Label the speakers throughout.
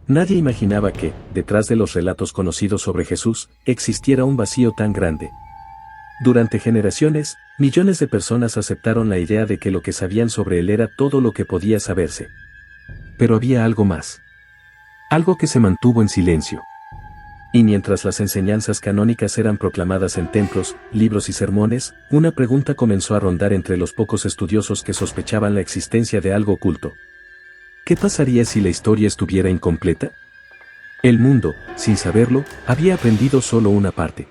Speaker 1: Nadie imaginaba que, detrás de los relatos conocidos sobre Jesús, existiera un vacío tan grande. Durante generaciones, millones de personas aceptaron la idea de que lo que sabían sobre él era todo lo que podía saberse. Pero había algo más. Algo que se mantuvo en silencio. Y mientras las enseñanzas canónicas eran proclamadas en templos, libros y sermones, una pregunta comenzó a rondar entre los pocos estudiosos que sospechaban la existencia de algo oculto. ¿Qué pasaría si la historia estuviera incompleta? El mundo, sin saberlo, había aprendido solo una parte.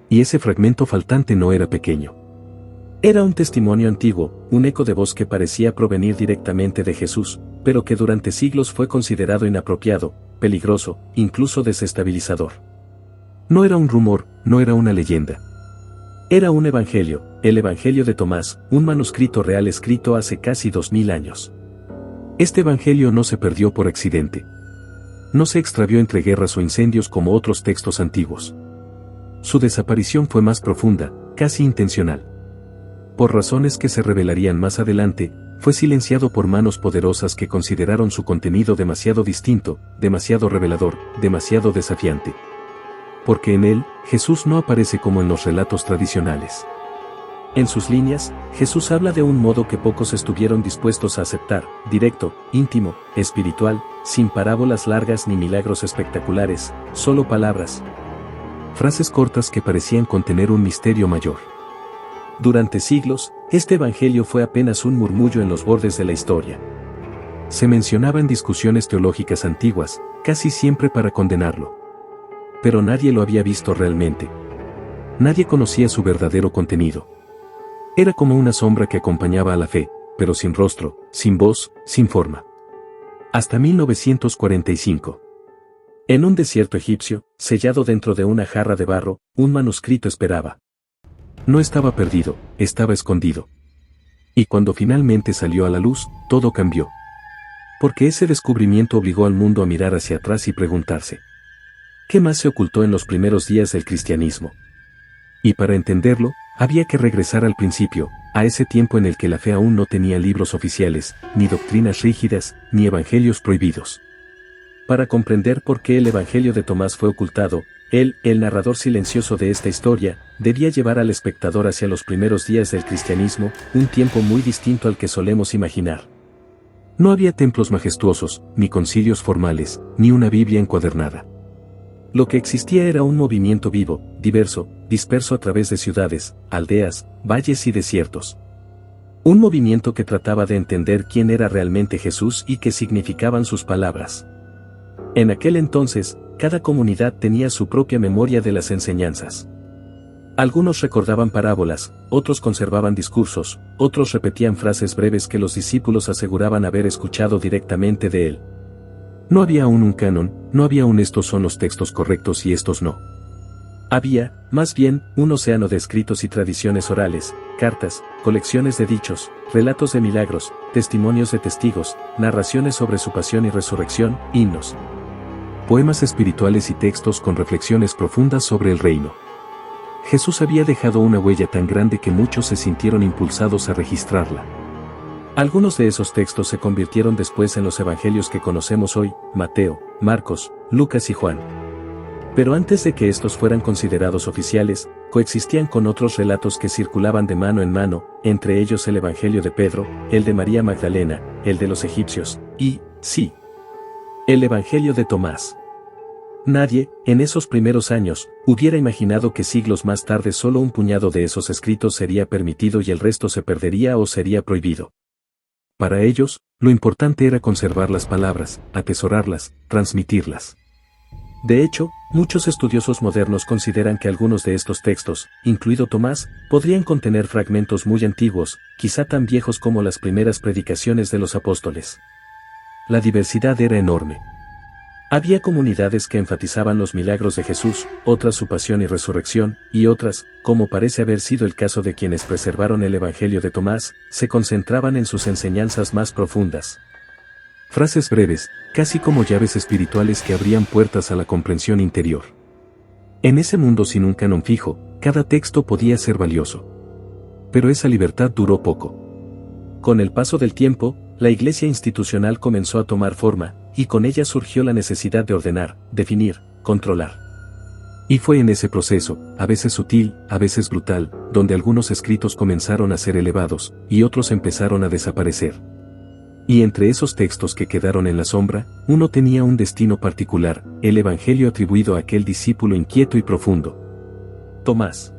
Speaker 1: Y ese fragmento faltante no era pequeño. Era un testimonio antiguo, un eco de voz que parecía provenir directamente de Jesús, pero que durante siglos fue considerado inapropiado, peligroso, incluso desestabilizador. No era un rumor, no era una leyenda. Era un evangelio, el Evangelio de Tomás, un manuscrito real escrito hace casi 2000 años. Este evangelio no se perdió por accidente. No se extravió entre guerras o incendios como otros textos antiguos. Su desaparición fue más profunda, casi intencional. Por razones que se revelarían más adelante, fue silenciado por manos poderosas que consideraron su contenido demasiado distinto, demasiado revelador, demasiado desafiante. Porque en él, Jesús no aparece como en los relatos tradicionales. En sus líneas, Jesús habla de un modo que pocos estuvieron dispuestos a aceptar, directo, íntimo, espiritual, sin parábolas largas ni milagros espectaculares, solo palabras. Frases cortas que parecían contener un misterio mayor. Durante siglos, este evangelio fue apenas un murmullo en los bordes de la historia. Se mencionaba en discusiones teológicas antiguas, casi siempre para condenarlo. Pero nadie lo había visto realmente. Nadie conocía su verdadero contenido. Era como una sombra que acompañaba a la fe, pero sin rostro, sin voz, sin forma. Hasta 1945. En un desierto egipcio, sellado dentro de una jarra de barro, un manuscrito esperaba. No estaba perdido, estaba escondido. Y cuando finalmente salió a la luz, todo cambió. Porque ese descubrimiento obligó al mundo a mirar hacia atrás y preguntarse: ¿qué más se ocultó en los primeros días del cristianismo? Y para entenderlo, había que regresar al principio, a ese tiempo en el que la fe aún no tenía libros oficiales, ni doctrinas rígidas, ni evangelios prohibidos. Para comprender por qué el Evangelio de Tomás fue ocultado, él, el narrador silencioso de esta historia, debía llevar al espectador hacia los primeros días del cristianismo, un tiempo muy distinto al que solemos imaginar. No había templos majestuosos, ni concilios formales, ni una Biblia encuadernada. Lo que existía era un movimiento vivo, diverso, disperso a través de ciudades, aldeas, valles y desiertos. Un movimiento que trataba de entender quién era realmente Jesús y qué significaban sus palabras. En aquel entonces, cada comunidad tenía su propia memoria de las enseñanzas. Algunos recordaban parábolas, otros conservaban discursos, otros repetían frases breves que los discípulos aseguraban haber escuchado directamente de él. No había aún un canon, no había un estos son los textos correctos y estos no. Había, más bien, un océano de escritos y tradiciones orales, cartas, colecciones de dichos, relatos de milagros, testimonios de testigos, narraciones sobre su pasión y resurrección, himnos, poemas espirituales y textos con reflexiones profundas sobre el reino. Jesús había dejado una huella tan grande que muchos se sintieron impulsados a registrarla. Algunos de esos textos se convirtieron después en los evangelios que conocemos hoy, Mateo, Marcos, Lucas y Juan. Pero antes de que estos fueran considerados oficiales, coexistían con otros relatos que circulaban de mano en mano, entre ellos el Evangelio de Pedro, el de María Magdalena, el de los egipcios, y, sí, el Evangelio de Tomás. Nadie, en esos primeros años, hubiera imaginado que siglos más tarde solo un puñado de esos escritos sería permitido y el resto se perdería o sería prohibido. Para ellos, lo importante era conservar las palabras, atesorarlas, transmitirlas. De hecho, muchos estudiosos modernos consideran que algunos de estos textos, incluido Tomás, podrían contener fragmentos muy antiguos, quizá tan viejos como las primeras predicaciones de los apóstoles. La diversidad era enorme. Había comunidades que enfatizaban los milagros de Jesús, otras su pasión y resurrección, y otras, como parece haber sido el caso de quienes preservaron el Evangelio de Tomás, se concentraban en sus enseñanzas más profundas. Frases breves, casi como llaves espirituales que abrían puertas a la comprensión interior. En ese mundo sin un canon fijo, cada texto podía ser valioso. Pero esa libertad duró poco. Con el paso del tiempo, la iglesia institucional comenzó a tomar forma, y con ella surgió la necesidad de ordenar, definir, controlar. Y fue en ese proceso, a veces sutil, a veces brutal, donde algunos escritos comenzaron a ser elevados, y otros empezaron a desaparecer. Y entre esos textos que quedaron en la sombra, uno tenía un destino particular, el Evangelio atribuido a aquel discípulo inquieto y profundo: Tomás.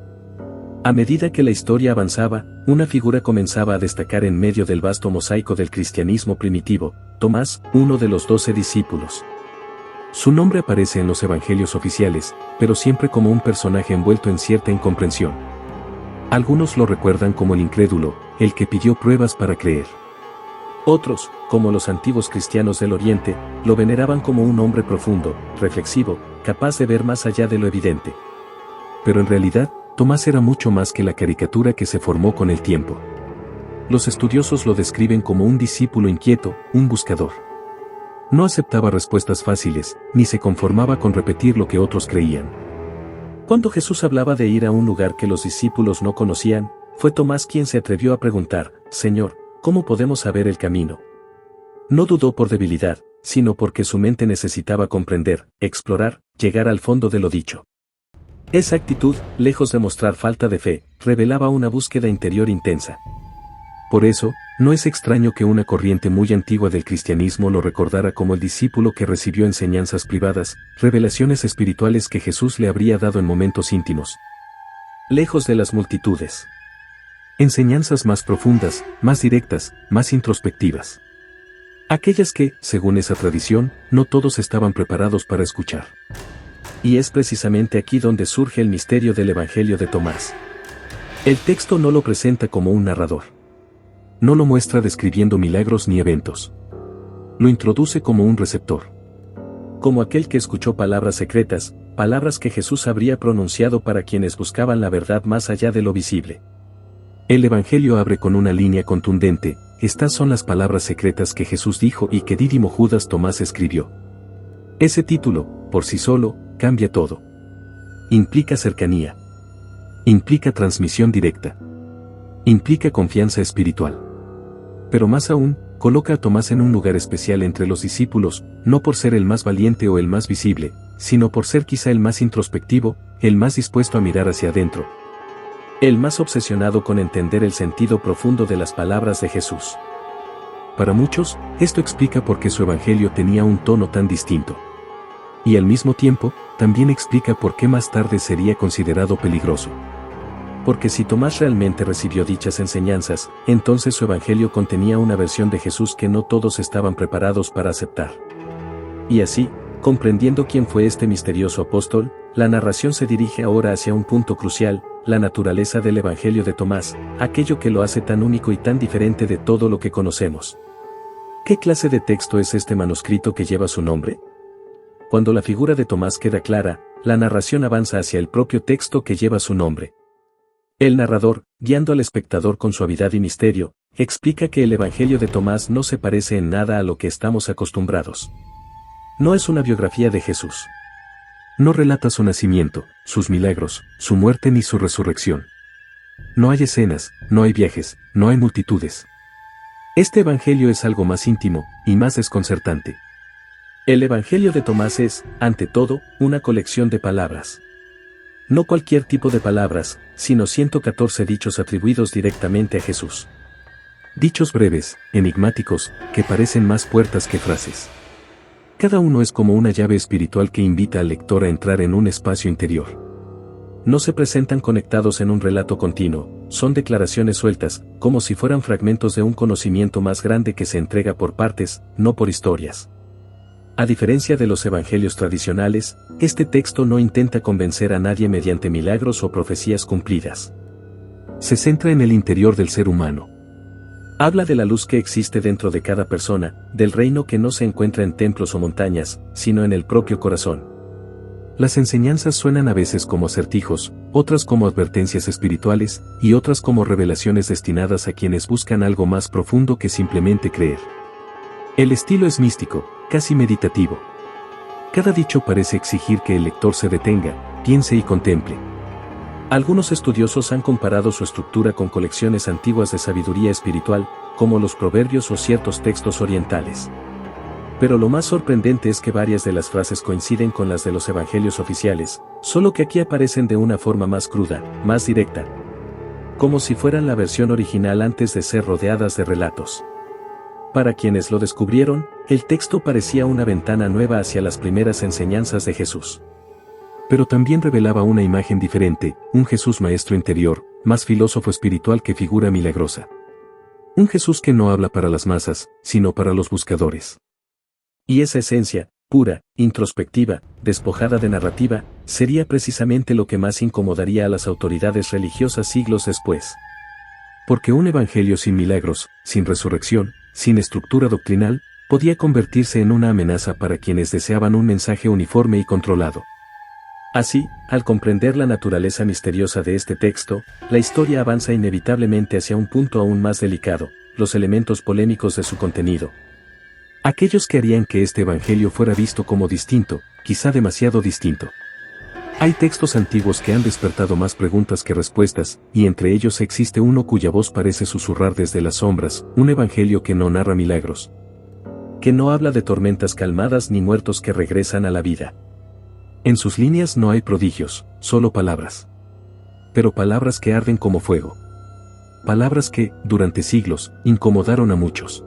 Speaker 1: A medida que la historia avanzaba, una figura comenzaba a destacar en medio del vasto mosaico del cristianismo primitivo: Tomás, uno de los 12 discípulos. Su nombre aparece en los evangelios oficiales, pero siempre como un personaje envuelto en cierta incomprensión. Algunos lo recuerdan como el incrédulo, el que pidió pruebas para creer. Otros, como los antiguos cristianos del Oriente, lo veneraban como un hombre profundo, reflexivo, capaz de ver más allá de lo evidente. Pero en realidad, Tomás era mucho más que la caricatura que se formó con el tiempo. Los estudiosos lo describen como un discípulo inquieto, un buscador. No aceptaba respuestas fáciles, ni se conformaba con repetir lo que otros creían. Cuando Jesús hablaba de ir a un lugar que los discípulos no conocían, fue Tomás quien se atrevió a preguntar: Señor, ¿cómo podemos saber el camino? No dudó por debilidad, sino porque su mente necesitaba comprender, explorar, llegar al fondo de lo dicho. Esa actitud, lejos de mostrar falta de fe, revelaba una búsqueda interior intensa. Por eso, no es extraño que una corriente muy antigua del cristianismo lo recordara como el discípulo que recibió enseñanzas privadas, revelaciones espirituales que Jesús le habría dado en momentos íntimos, lejos de las multitudes. Enseñanzas más profundas, más directas, más introspectivas. Aquellas que, según esa tradición, no todos estaban preparados para escuchar. Y es precisamente aquí donde surge el misterio del Evangelio de Tomás. El texto no lo presenta como un narrador. No lo muestra describiendo milagros ni eventos. Lo introduce como un receptor. Como aquel que escuchó palabras secretas, palabras que Jesús habría pronunciado para quienes buscaban la verdad más allá de lo visible. El Evangelio abre con una línea contundente: estas son las palabras secretas que Jesús dijo y que Dídimo Judas Tomás escribió. Ese título, por sí solo, cambia todo. Implica cercanía. Implica transmisión directa. Implica confianza espiritual. Pero más aún, coloca a Tomás en un lugar especial entre los discípulos, no por ser el más valiente o el más visible, sino por ser quizá el más introspectivo, el más dispuesto a mirar hacia adentro. El más obsesionado con entender el sentido profundo de las palabras de Jesús. Para muchos, esto explica por qué su evangelio tenía un tono tan distinto. Y al mismo tiempo, también explica por qué más tarde sería considerado peligroso. Porque si Tomás realmente recibió dichas enseñanzas, entonces su evangelio contenía una versión de Jesús que no todos estaban preparados para aceptar. Y así, comprendiendo quién fue este misterioso apóstol, la narración se dirige ahora hacia un punto crucial: la naturaleza del Evangelio de Tomás, aquello que lo hace tan único y tan diferente de todo lo que conocemos. ¿Qué clase de texto es este manuscrito que lleva su nombre? Cuando la figura de Tomás queda clara, la narración avanza hacia el propio texto que lleva su nombre. El narrador, guiando al espectador con suavidad y misterio, explica que el Evangelio de Tomás no se parece en nada a lo que estamos acostumbrados. No es una biografía de Jesús. No relata su nacimiento, sus milagros, su muerte ni su resurrección. No hay escenas, no hay viajes, no hay multitudes. Este evangelio es algo más íntimo, y más desconcertante. El evangelio de Tomás es, ante todo, una colección de palabras. No cualquier tipo de palabras, sino 114 dichos atribuidos directamente a Jesús. Dichos breves, enigmáticos, que parecen más puertas que frases. Cada uno es como una llave espiritual que invita al lector a entrar en un espacio interior. No se presentan conectados en un relato continuo, son declaraciones sueltas, como si fueran fragmentos de un conocimiento más grande que se entrega por partes, no por historias. A diferencia de los evangelios tradicionales, este texto no intenta convencer a nadie mediante milagros o profecías cumplidas. Se centra en el interior del ser humano. Habla de la luz que existe dentro de cada persona, del reino que no se encuentra en templos o montañas, sino en el propio corazón. Las enseñanzas suenan a veces como acertijos, otras como advertencias espirituales, y otras como revelaciones destinadas a quienes buscan algo más profundo que simplemente creer. El estilo es místico, casi meditativo. Cada dicho parece exigir que el lector se detenga, piense y contemple. Algunos estudiosos han comparado su estructura con colecciones antiguas de sabiduría espiritual, como los proverbios o ciertos textos orientales. Pero lo más sorprendente es que varias de las frases coinciden con las de los evangelios oficiales, solo que aquí aparecen de una forma más cruda, más directa, como si fueran la versión original antes de ser rodeadas de relatos. Para quienes lo descubrieron, el texto parecía una ventana nueva hacia las primeras enseñanzas de Jesús. Pero también revelaba una imagen diferente, un Jesús maestro interior, más filósofo espiritual que figura milagrosa. Un Jesús que no habla para las masas, sino para los buscadores. Y esa esencia, pura, introspectiva, despojada de narrativa, sería precisamente lo que más incomodaría a las autoridades religiosas siglos después. Porque un evangelio sin milagros, sin resurrección, sin estructura doctrinal, podía convertirse en una amenaza para quienes deseaban un mensaje uniforme y controlado. Así, al comprender la naturaleza misteriosa de este texto, la historia avanza inevitablemente hacia un punto aún más delicado, los elementos polémicos de su contenido. Aquellos que harían que este evangelio fuera visto como distinto, quizá demasiado distinto. Hay textos antiguos que han despertado más preguntas que respuestas, y entre ellos existe uno cuya voz parece susurrar desde las sombras, un evangelio que no narra milagros. Que no habla de tormentas calmadas ni muertos que regresan a la vida. En sus líneas no hay prodigios, solo palabras. Pero palabras que arden como fuego. Palabras que, durante siglos, incomodaron a muchos.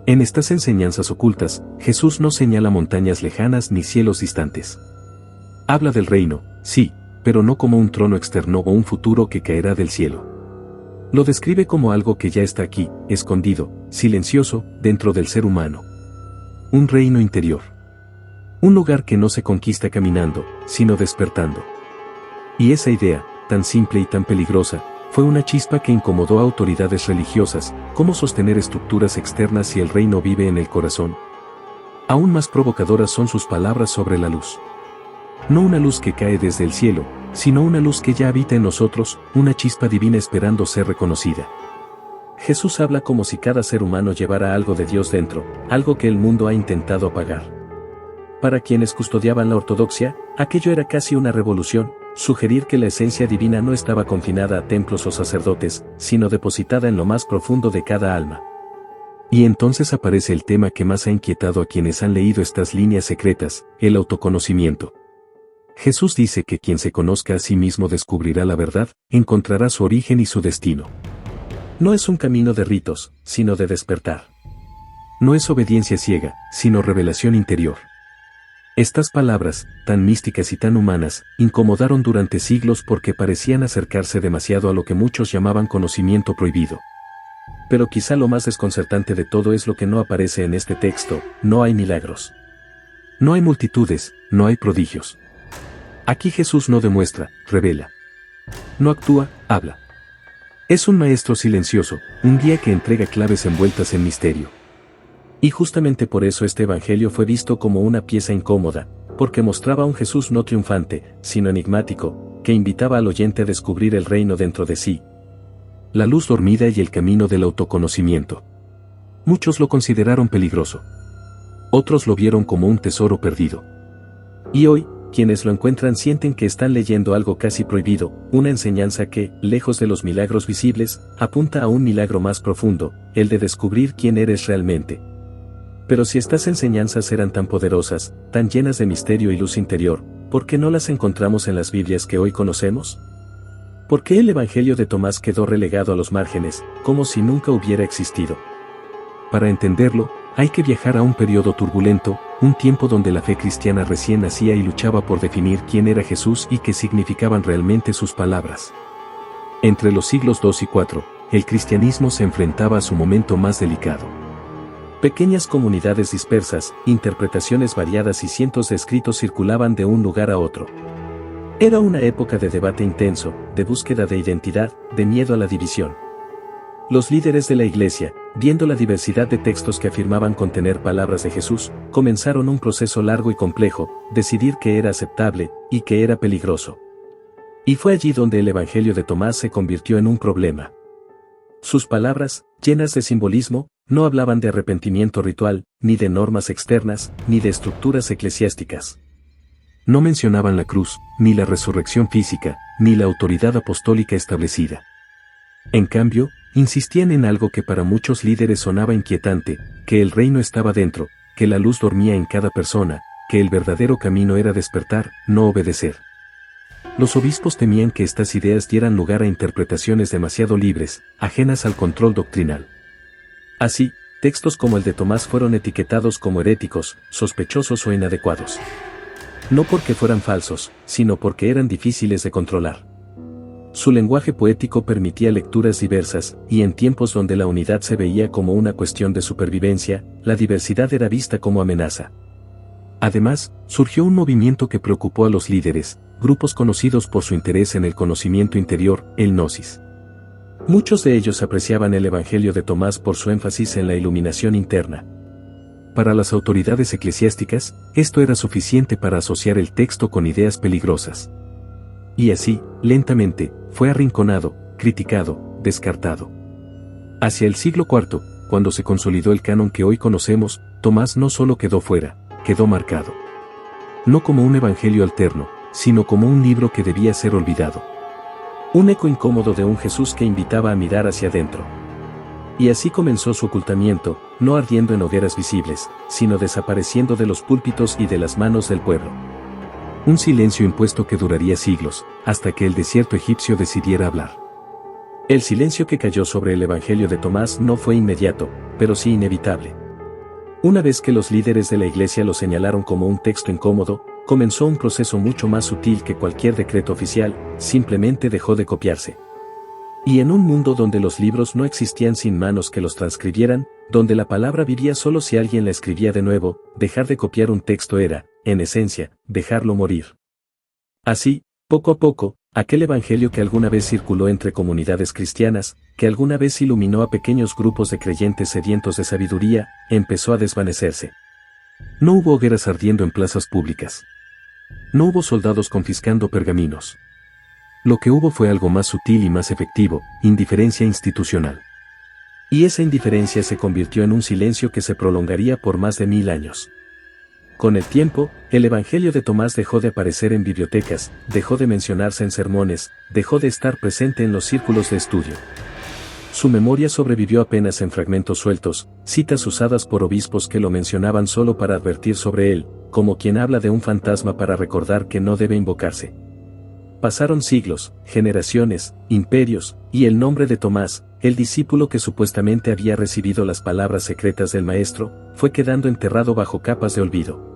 Speaker 1: En estas enseñanzas ocultas, Jesús no señala montañas lejanas ni cielos distantes. Habla del reino, sí, pero no como un trono externo o un futuro que caerá del cielo. Lo describe como algo que ya está aquí, escondido, silencioso, dentro del ser humano. Un reino interior. Un lugar que no se conquista caminando, sino despertando. Y esa idea, tan simple y tan peligrosa, fue una chispa que incomodó a autoridades religiosas. ¿Cómo sostener estructuras externas si el reino vive en el corazón? Aún más provocadoras son sus palabras sobre la luz. No una luz que cae desde el cielo, sino una luz que ya habita en nosotros, una chispa divina esperando ser reconocida. Jesús habla como si cada ser humano llevara algo de Dios dentro, algo que el mundo ha intentado apagar. Para quienes custodiaban la ortodoxia, aquello era casi una revolución, sugerir que la esencia divina no estaba confinada a templos o sacerdotes, sino depositada en lo más profundo de cada alma. Y entonces aparece el tema que más ha inquietado a quienes han leído estas líneas secretas, el autoconocimiento. Jesús dice que quien se conozca a sí mismo descubrirá la verdad, encontrará su origen y su destino. No es un camino de ritos, sino de despertar. No es obediencia ciega, sino revelación interior. Estas palabras, tan místicas y tan humanas, incomodaron durante siglos porque parecían acercarse demasiado a lo que muchos llamaban conocimiento prohibido. Pero quizá lo más desconcertante de todo es lo que no aparece en este texto: no hay milagros. No hay multitudes, no hay prodigios. Aquí Jesús no demuestra, revela. No actúa, habla. Es un maestro silencioso, un guía que entrega claves envueltas en misterio. Y justamente por eso este evangelio fue visto como una pieza incómoda, porque mostraba a un Jesús no triunfante, sino enigmático, que invitaba al oyente a descubrir el reino dentro de sí. La luz dormida y el camino del autoconocimiento. Muchos lo consideraron peligroso. Otros lo vieron como un tesoro perdido. Y hoy, quienes lo encuentran sienten que están leyendo algo casi prohibido, una enseñanza que, lejos de los milagros visibles, apunta a un milagro más profundo, el de descubrir quién eres realmente. Pero si estas enseñanzas eran tan poderosas, tan llenas de misterio y luz interior, ¿por qué no las encontramos en las Biblias que hoy conocemos? ¿Por qué el Evangelio de Tomás quedó relegado a los márgenes, como si nunca hubiera existido? Para entenderlo, hay que viajar a un periodo turbulento, un tiempo donde la fe cristiana recién nacía y luchaba por definir quién era Jesús y qué significaban realmente sus palabras. Entre los siglos II y IV, el cristianismo se enfrentaba a su momento más delicado. Pequeñas comunidades dispersas, interpretaciones variadas y cientos de escritos circulaban de un lugar a otro. Era una época de debate intenso, de búsqueda de identidad, de miedo a la división. Los líderes de la Iglesia, viendo la diversidad de textos que afirmaban contener palabras de Jesús, comenzaron un proceso largo y complejo: decidir qué era aceptable y qué era peligroso. Y fue allí donde el Evangelio de Tomás se convirtió en un problema. Sus palabras, llenas de simbolismo, no hablaban de arrepentimiento ritual, ni de normas externas, ni de estructuras eclesiásticas. No mencionaban la cruz, ni la resurrección física, ni la autoridad apostólica establecida. En cambio, insistían en algo que para muchos líderes sonaba inquietante: que el reino estaba dentro, que la luz dormía en cada persona, que el verdadero camino era despertar, no obedecer. Los obispos temían que estas ideas dieran lugar a interpretaciones demasiado libres, ajenas al control doctrinal. Así, textos como el de Tomás fueron etiquetados como heréticos, sospechosos o inadecuados. No porque fueran falsos, sino porque eran difíciles de controlar. Su lenguaje poético permitía lecturas diversas, y en tiempos donde la unidad se veía como una cuestión de supervivencia, la diversidad era vista como amenaza. Además, surgió un movimiento que preocupó a los líderes, grupos conocidos por su interés en el conocimiento interior, el Gnosis. Muchos de ellos apreciaban el Evangelio de Tomás por su énfasis en la iluminación interna. Para las autoridades eclesiásticas, esto era suficiente para asociar el texto con ideas peligrosas. Y así, lentamente, fue arrinconado, criticado, descartado. Hacia el siglo IV, cuando se consolidó el canon que hoy conocemos, Tomás no solo quedó fuera, quedó marcado. No como un evangelio alterno, sino como un libro que debía ser olvidado. Un eco incómodo de un Jesús que invitaba a mirar hacia adentro. Y así comenzó su ocultamiento, no ardiendo en hogueras visibles, sino desapareciendo de los púlpitos y de las manos del pueblo. Un silencio impuesto que duraría siglos, hasta que el desierto egipcio decidiera hablar. El silencio que cayó sobre el Evangelio de Tomás no fue inmediato, pero sí inevitable. Una vez que los líderes de la Iglesia lo señalaron como un texto incómodo, comenzó un proceso mucho más sutil que cualquier decreto oficial, simplemente dejó de copiarse. Y en un mundo donde los libros no existían sin manos que los transcribieran, donde la palabra vivía solo si alguien la escribía de nuevo, dejar de copiar un texto era, en esencia, dejarlo morir. Así, poco a poco, aquel evangelio que alguna vez circuló entre comunidades cristianas, que alguna vez iluminó a pequeños grupos de creyentes sedientos de sabiduría, empezó a desvanecerse. No hubo hogueras ardiendo en plazas públicas. No hubo soldados confiscando pergaminos. Lo que hubo fue algo más sutil y más efectivo, indiferencia institucional. Y esa indiferencia se convirtió en un silencio que se prolongaría por más de 1000 años. Con el tiempo, el Evangelio de Tomás dejó de aparecer en bibliotecas, dejó de mencionarse en sermones, dejó de estar presente en los círculos de estudio. Su memoria sobrevivió apenas en fragmentos sueltos, citas usadas por obispos que lo mencionaban solo para advertir sobre él, como quien habla de un fantasma para recordar que no debe invocarse. Pasaron siglos, generaciones, imperios, y el nombre de Tomás, el discípulo que supuestamente había recibido las palabras secretas del Maestro, fue quedando enterrado bajo capas de olvido.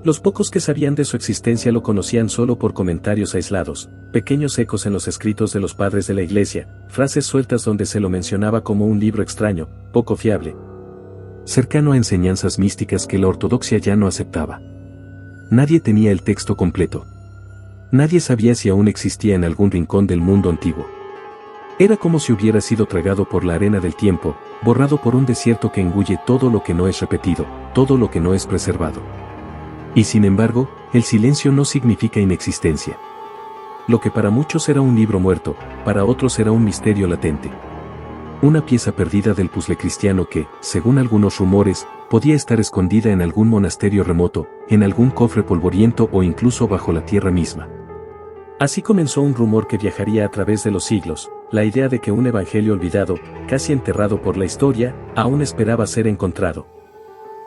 Speaker 1: Los pocos que sabían de su existencia lo conocían solo por comentarios aislados, pequeños ecos en los escritos de los padres de la Iglesia, frases sueltas donde se lo mencionaba como un libro extraño, poco fiable, cercano a enseñanzas místicas que la ortodoxia ya no aceptaba. Nadie tenía el texto completo. Nadie sabía si aún existía en algún rincón del mundo antiguo. Era como si hubiera sido tragado por la arena del tiempo, borrado por un desierto que engulle todo lo que no es repetido, todo lo que no es preservado. Y sin embargo, el silencio no significa inexistencia. Lo que para muchos era un libro muerto, para otros era un misterio latente. Una pieza perdida del puzzle cristiano que, según algunos rumores, podía estar escondida en algún monasterio remoto, en algún cofre polvoriento o incluso bajo la tierra misma. Así comenzó un rumor que viajaría a través de los siglos, la idea de que un evangelio olvidado, casi enterrado por la historia, aún esperaba ser encontrado.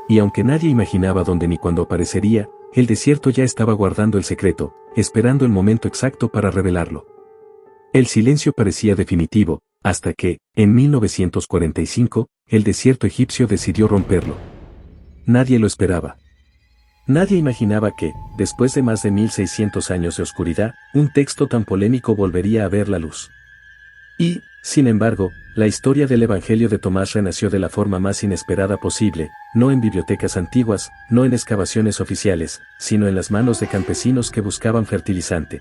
Speaker 1: Y aunque nadie imaginaba dónde ni cuándo aparecería, el desierto ya estaba guardando el secreto, esperando el momento exacto para revelarlo. El silencio parecía definitivo, hasta que, en 1945, el desierto egipcio decidió romperlo. Nadie lo esperaba. Nadie imaginaba que, después de más de 1600 años de oscuridad, un texto tan polémico volvería a ver la luz. Y, sin embargo, la historia del Evangelio de Tomás renació de la forma más inesperada posible, no en bibliotecas antiguas, no en excavaciones oficiales, sino en las manos de campesinos que buscaban fertilizante.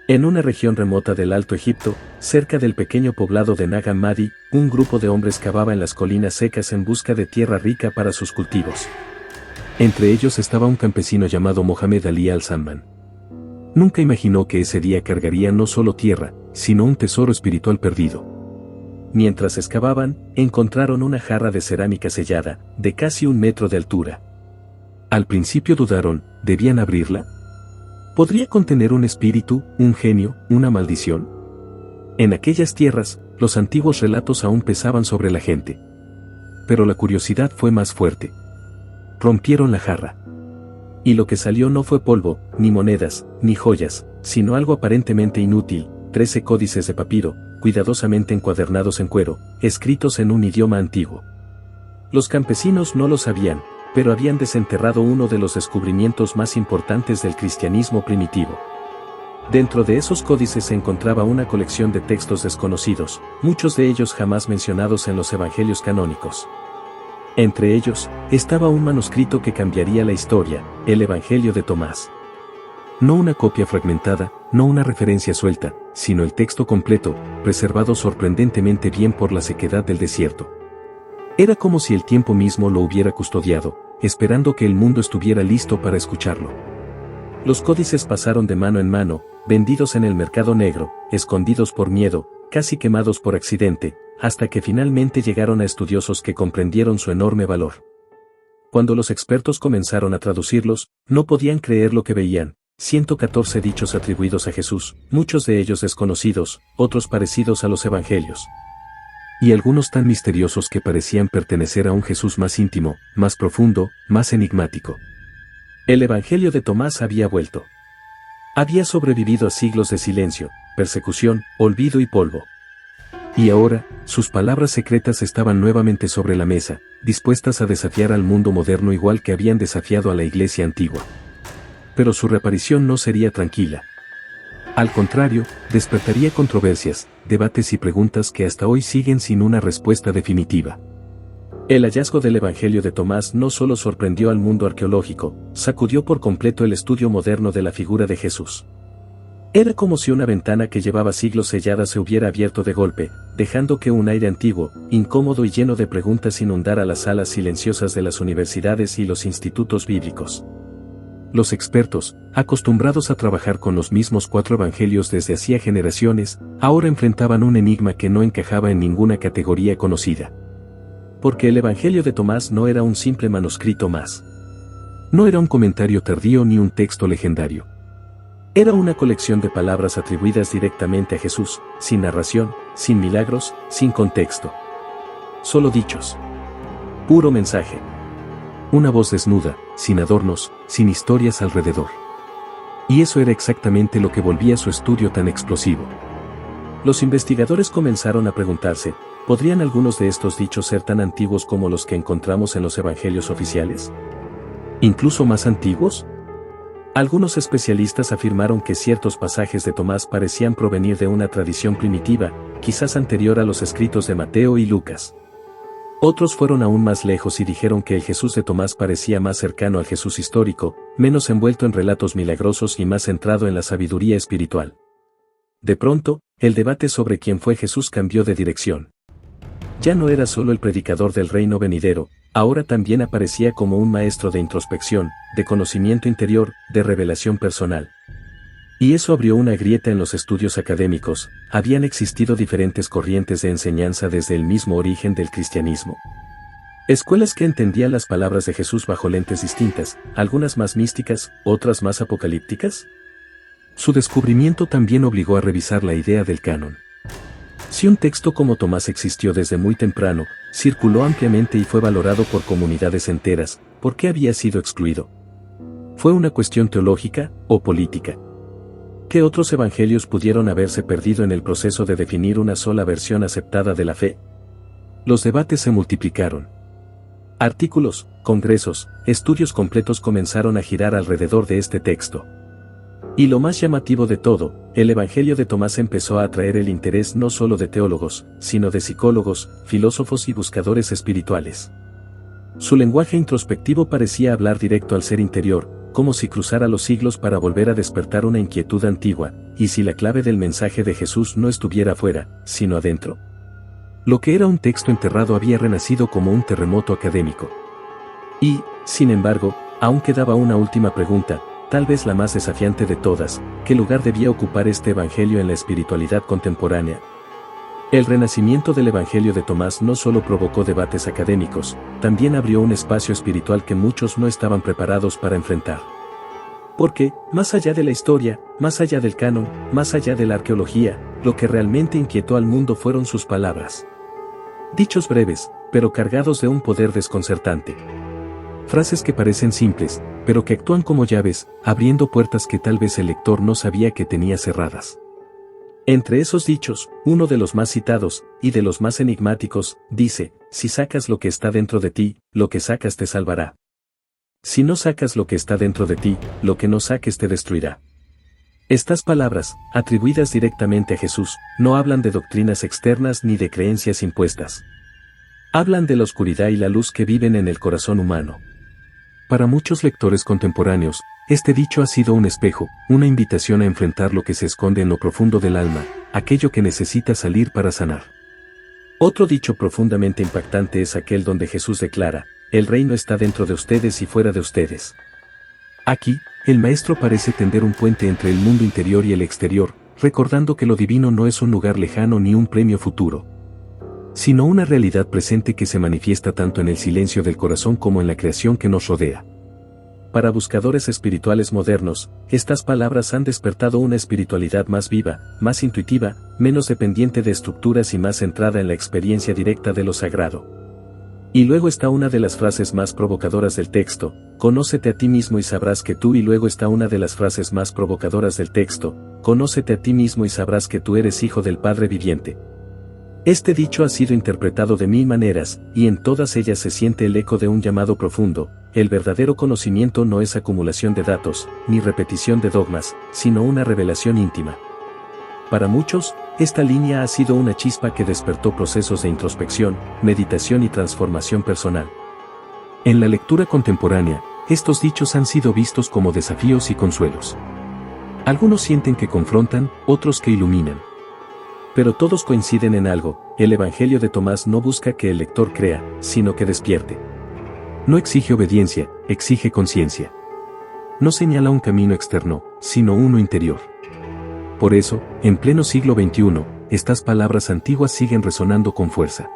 Speaker 1: En una región remota del Alto Egipto, cerca del pequeño poblado de Nag Hammadi, un grupo de hombres cavaba en las colinas secas en busca de tierra rica para sus cultivos. Entre ellos estaba un campesino llamado Mohamed Ali al-Samman. Nunca imaginó que ese día cargaría no solo tierra, sino un tesoro espiritual perdido. Mientras excavaban, encontraron una jarra de cerámica sellada, de casi 1 metro de altura. Al principio dudaron, ¿debían abrirla? ¿Podría contener un espíritu, un genio, una maldición? En aquellas tierras, los antiguos relatos aún pesaban sobre la gente. Pero la curiosidad fue más fuerte. rompieron la jarra. Y lo que salió no fue polvo, ni monedas, ni joyas, sino algo aparentemente inútil, 13 códices de papiro, cuidadosamente encuadernados en cuero, escritos en un idioma antiguo. Los campesinos no lo sabían, pero habían desenterrado uno de los descubrimientos más importantes del cristianismo primitivo. Dentro de esos códices se encontraba una colección de textos desconocidos, muchos de ellos jamás mencionados en los evangelios canónicos. Entre ellos, estaba un manuscrito que cambiaría la historia, el Evangelio de Tomás. No una copia fragmentada, no una referencia suelta, sino el texto completo, preservado sorprendentemente bien por la sequedad del desierto. Era como si el tiempo mismo lo hubiera custodiado, esperando que el mundo estuviera listo para escucharlo. Los códices pasaron de mano en mano, vendidos en el mercado negro, escondidos por miedo, casi quemados por accidente, hasta que finalmente llegaron a estudiosos que comprendieron su enorme valor. Cuando los expertos comenzaron a traducirlos, no podían creer lo que veían. 114 dichos atribuidos a Jesús, muchos de ellos desconocidos, otros parecidos a los evangelios. Y algunos tan misteriosos que parecían pertenecer a un Jesús más íntimo, más profundo, más enigmático. El Evangelio de Tomás había vuelto. Había sobrevivido a siglos de silencio, persecución, olvido y polvo. Y ahora, sus palabras secretas estaban nuevamente sobre la mesa, dispuestas a desafiar al mundo moderno igual que habían desafiado a la Iglesia antigua. Pero su reaparición no sería tranquila. Al contrario, despertaría controversias, debates y preguntas que hasta hoy siguen sin una respuesta definitiva. El hallazgo del Evangelio de Tomás no solo sorprendió al mundo arqueológico, sacudió por completo el estudio moderno de la figura de Jesús. Era como si una ventana que llevaba siglos sellada se hubiera abierto de golpe, dejando que un aire antiguo, incómodo y lleno de preguntas inundara las salas silenciosas de las universidades y los institutos bíblicos. Los expertos, acostumbrados a trabajar con los mismos 4 evangelios desde hacía generaciones, ahora enfrentaban un enigma que no encajaba en ninguna categoría conocida. Porque el Evangelio de Tomás no era un simple manuscrito más. No era un comentario tardío ni un texto legendario. Era una colección de palabras atribuidas directamente a Jesús, sin narración, sin milagros, sin contexto. Solo dichos. Puro mensaje. Una voz desnuda, sin adornos, sin historias alrededor. Y eso era exactamente lo que volvía su estudio tan explosivo. Los investigadores comenzaron a preguntarse, ¿podrían algunos de estos dichos ser tan antiguos como los que encontramos en los evangelios oficiales? ¿Incluso más antiguos? Algunos especialistas afirmaron que ciertos pasajes de Tomás parecían provenir de una tradición primitiva, quizás anterior a los escritos de Mateo y Lucas. Otros fueron aún más lejos y dijeron que el Jesús de Tomás parecía más cercano al Jesús histórico, menos envuelto en relatos milagrosos y más centrado en la sabiduría espiritual. De pronto, el debate sobre quién fue Jesús cambió de dirección. Ya no era solo el predicador del reino venidero, ahora también aparecía como un maestro de introspección, de conocimiento interior, de revelación personal. Y eso abrió una grieta en los estudios académicos. Habían existido diferentes corrientes de enseñanza desde el mismo origen del cristianismo. Escuelas que entendían las palabras de Jesús bajo lentes distintas, algunas más místicas, otras más apocalípticas. Su descubrimiento también obligó a revisar la idea del canon. Si un texto como Tomás existió desde muy temprano, circuló ampliamente y fue valorado por comunidades enteras, ¿por qué había sido excluido? ¿Fue una cuestión teológica o política? ¿Qué otros evangelios pudieron haberse perdido en el proceso de definir una sola versión aceptada de la fe? Los debates se multiplicaron. Artículos, congresos, estudios completos comenzaron a girar alrededor de este texto. Y lo más llamativo de todo, el Evangelio de Tomás empezó a atraer el interés no solo de teólogos, sino de psicólogos, filósofos y buscadores espirituales. Su lenguaje introspectivo parecía hablar directo al ser interior, como si cruzara los siglos para volver a despertar una inquietud antigua, y si la clave del mensaje de Jesús no estuviera afuera, sino adentro. Lo que era un texto enterrado había renacido como un terremoto académico. Y, sin embargo, aún quedaba una última pregunta, tal vez la más desafiante de todas: ¿qué lugar debía ocupar este evangelio en la espiritualidad contemporánea? El renacimiento del Evangelio de Tomás no solo provocó debates académicos, también abrió un espacio espiritual que muchos no estaban preparados para enfrentar. Porque, más allá de la historia, más allá del canon, más allá de la arqueología, lo que realmente inquietó al mundo fueron sus palabras. Dichos breves, pero cargados de un poder desconcertante. Frases que parecen simples, pero que actúan como llaves, abriendo puertas que tal vez el lector no sabía que tenía cerradas. Entre esos dichos, uno de los más citados, y de los más enigmáticos, dice: si sacas lo que está dentro de ti, lo que sacas te salvará. Si no sacas lo que está dentro de ti, lo que no saques te destruirá. Estas palabras, atribuidas directamente a Jesús, no hablan de doctrinas externas ni de creencias impuestas. Hablan de la oscuridad y la luz que viven en el corazón humano. Para muchos lectores contemporáneos, este dicho ha sido un espejo, una invitación a enfrentar lo que se esconde en lo profundo del alma, aquello que necesita salir para sanar. Otro dicho profundamente impactante es aquel donde Jesús declara: el reino está dentro de ustedes y fuera de ustedes. Aquí, el maestro parece tender un puente entre el mundo interior y el exterior, recordando que lo divino no es un lugar lejano ni un premio futuro, sino una realidad presente que se manifiesta tanto en el silencio del corazón como en la creación que nos rodea. Para buscadores espirituales modernos, estas palabras han despertado una espiritualidad más viva, más intuitiva, menos dependiente de estructuras y más centrada en la experiencia directa de lo sagrado. Y luego está una de las frases más provocadoras del texto: conócete a ti mismo y sabrás que tú. Y luego está una de las frases más provocadoras del texto: conócete a ti mismo y sabrás que tú eres hijo del Padre viviente. Este dicho ha sido interpretado de mil maneras, y en todas ellas se siente el eco de un llamado profundo. El verdadero conocimiento no es acumulación de datos, ni repetición de dogmas, sino una revelación íntima. Para muchos, esta línea ha sido una chispa que despertó procesos de introspección, meditación y transformación personal. En la lectura contemporánea, estos dichos han sido vistos como desafíos y consuelos. Algunos sienten que confrontan, otros que iluminan. Pero todos coinciden en algo: el Evangelio de Tomás no busca que el lector crea, sino que despierte. No exige obediencia, exige conciencia. No señala un camino externo, sino uno interior. Por eso, en pleno siglo XXI, estas palabras antiguas siguen resonando con fuerza.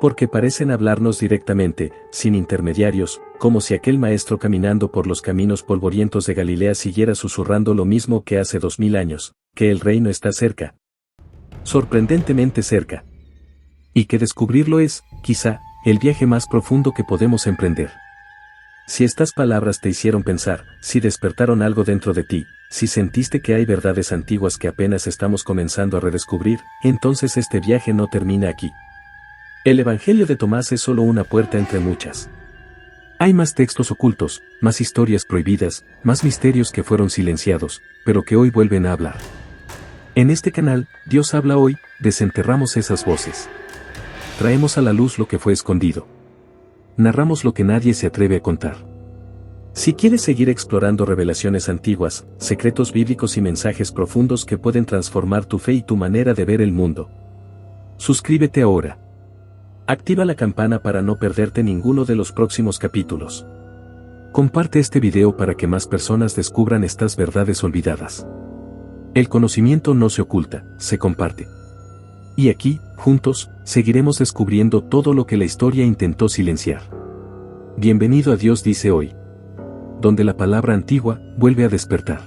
Speaker 1: Porque parecen hablarnos directamente, sin intermediarios, como si aquel maestro caminando por los caminos polvorientos de Galilea siguiera susurrando lo mismo que hace 2000 años, que el reino está cerca. Sorprendentemente cerca. Y que descubrirlo es, quizá, el viaje más profundo que podemos emprender. Si estas palabras te hicieron pensar, si despertaron algo dentro de ti, si sentiste que hay verdades antiguas que apenas estamos comenzando a redescubrir, entonces este viaje no termina aquí. El Evangelio de Tomás es solo una puerta entre muchas. Hay más textos ocultos, más historias prohibidas, más misterios que fueron silenciados, pero que hoy vuelven a hablar. En este canal, Dios habla hoy, desenterramos esas voces. Traemos a la luz lo que fue escondido. Narramos lo que nadie se atreve a contar. Si quieres seguir explorando revelaciones antiguas, secretos bíblicos y mensajes profundos que pueden transformar tu fe y tu manera de ver el mundo, suscríbete ahora. Activa la campana para no perderte ninguno de los próximos capítulos. Comparte este video para que más personas descubran estas verdades olvidadas. El conocimiento no se oculta, se comparte. Y aquí, juntos, seguiremos descubriendo todo lo que la historia intentó silenciar. Bienvenido a Dios dice hoy, donde la palabra antigua vuelve a despertar.